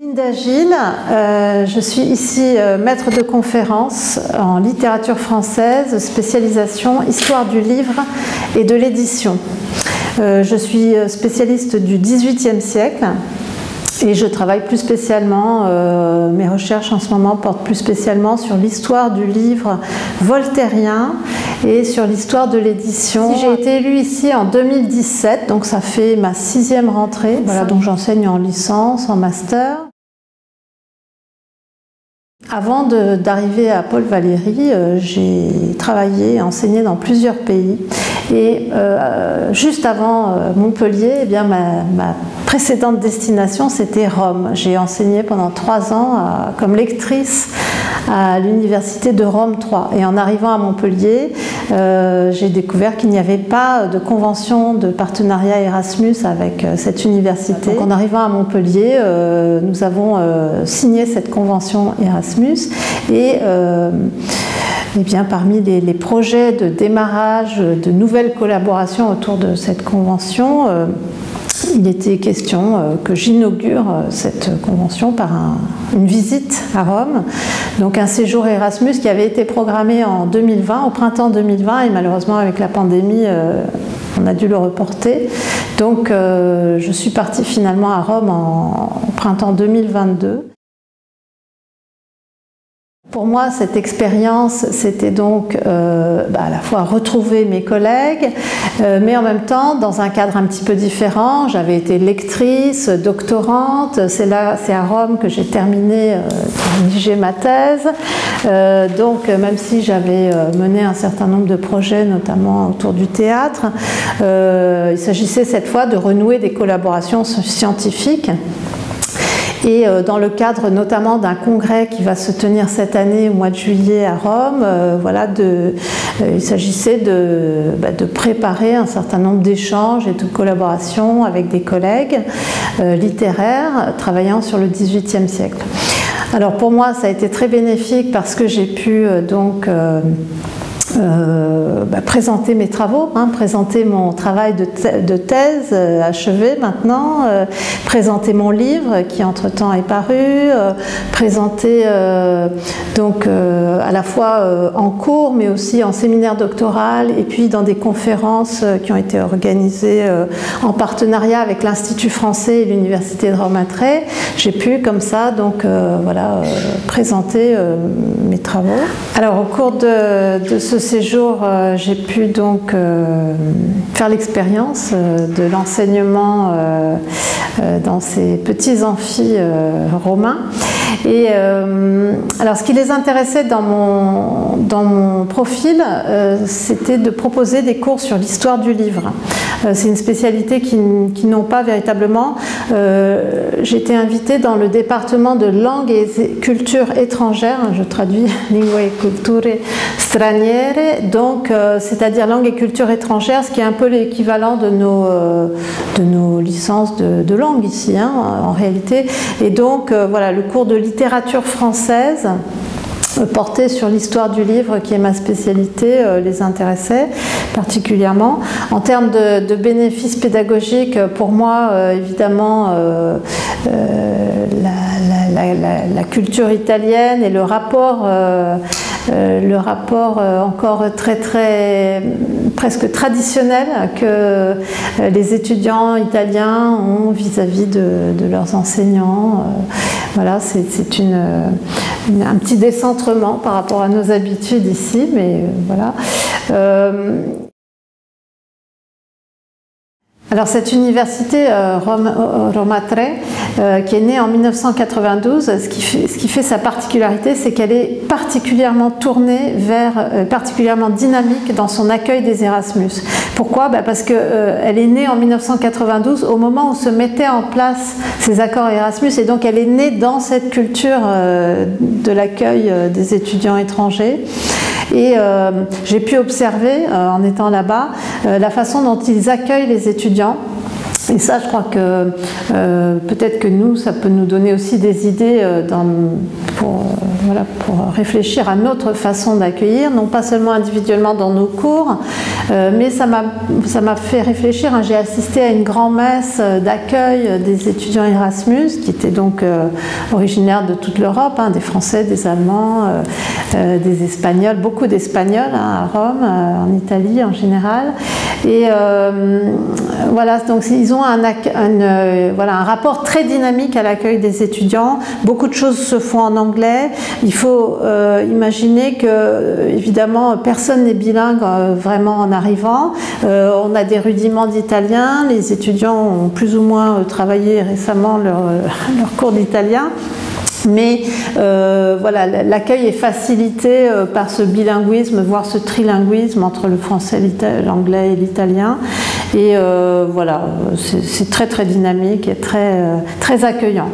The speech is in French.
Linda Gilles, je suis ici maître de conférence en littérature française, spécialisation histoire du livre et de l'édition. Je suis spécialiste du XVIIIe siècle et je travaille plus spécialement, mes recherches en ce moment portent plus spécialement sur l'histoire du livre voltairien et sur l'histoire de l'édition. J'ai été élue ici en 2017, donc ça fait ma 6e rentrée. Voilà, donc j'enseigne en licence, en master. Avant d'arriver à Paul Valéry, j'ai travaillé et enseigné dans plusieurs pays. Et juste avant Montpellier, eh bien, ma précédente destination, c'était Rome. J'ai enseigné pendant 3 ans comme lectrice à l'université de Rome 3. Et en arrivant à Montpellier, j'ai découvert qu'il n'y avait pas de convention de partenariat Erasmus avec cette université. Donc en arrivant à Montpellier, nous avons signé cette convention Erasmus et eh bien, parmi les projets de démarrage de nouvelles collaborations autour de cette convention, il était question que j'inaugure cette convention par une visite à Rome, donc un séjour Erasmus qui avait été programmé en 2020, au printemps 2020, et malheureusement avec la pandémie, on a dû le reporter. Donc je suis partie finalement à Rome au printemps 2022. Pour moi, cette expérience, c'était donc à la fois retrouver mes collègues, mais en même temps, dans un cadre un petit peu différent. J'avais été lectrice, doctorante, c'est à Rome que j'ai terminé, rédigé ma thèse. Donc, même si j'avais mené un certain nombre de projets, notamment autour du théâtre, il s'agissait cette fois de renouer des collaborations scientifiques. Et dans le cadre notamment d'un congrès qui va se tenir cette année au mois de juillet à Rome, voilà, il s'agissait de préparer un certain nombre d'échanges et de collaborations avec des collègues littéraires travaillant sur le XVIIIe siècle. Alors pour moi, ça a été très bénéfique parce que j'ai pu donc présenter mes travaux, présenter mon travail de thèse achevé maintenant, présenter mon livre qui entre-temps est paru, présenter donc à la fois en cours mais aussi en séminaire doctoral et puis dans des conférences qui ont été organisées en partenariat avec l'Institut français et l'Université de Rome 3. J'ai pu comme ça donc voilà, présenter mes travaux. Alors au cours de ce séjour, j'ai pu donc faire l'expérience de l'enseignement dans ces petits amphis romains. Et alors ce qui les intéressait dans mon profil, c'était de proposer des cours sur l'histoire du livre. C'est une spécialité qui n'ont pas véritablement. J'ai été invitée dans le département de langue et culture étrangère, je traduis lingue e culture straniere, donc c'est-à-dire langue et culture étrangère, ce qui est un peu l'équivalent de nos licences de langue ici, en réalité. Et donc voilà, le cours de littérature française porté sur l'histoire du livre, qui est ma spécialité, les intéressait particulièrement. En termes de bénéfices pédagogiques, pour moi, évidemment, la culture italienne et le rapport encore presque traditionnel que les étudiants italiens ont vis-à-vis de leurs enseignants. Voilà, c'est un petit décentrement par rapport à nos habitudes ici, mais voilà. Alors cette université Rome 3, qui est née en 1992, ce qui fait sa particularité, c'est qu'elle est particulièrement tournée particulièrement dynamique dans son accueil des Erasmus. Pourquoi ? Parce qu'elle est née en 1992 au moment où se mettaient en place ces accords Erasmus, et donc elle est née dans cette culture de l'accueil des étudiants étrangers. Et j'ai pu observer, en étant là-bas, la façon dont ils accueillent les étudiants. Et ça, je crois que peut-être que nous, ça peut nous donner aussi des idées pour réfléchir à notre façon d'accueillir, non pas seulement individuellement dans nos cours, mais ça m'a fait réfléchir. J'ai assisté à une grand-messe d'accueil des étudiants Erasmus, qui étaient donc originaires de toute l'Europe, des Français, des Allemands, des Espagnols, beaucoup d'Espagnols à Rome, en Italie en général. Et voilà, donc ils ont un rapport très dynamique à l'accueil des étudiants. Beaucoup de choses se font en anglais. Il faut imaginer que, évidemment, personne n'est bilingue vraiment en arrivant. On a des rudiments d'italien. Les étudiants ont plus ou moins travaillé récemment leur cours d'italien. Mais voilà, l'accueil est facilité par ce bilinguisme, voire ce trilinguisme entre le français, l'anglais et l'italien. Et voilà, c'est très très dynamique et très accueillant.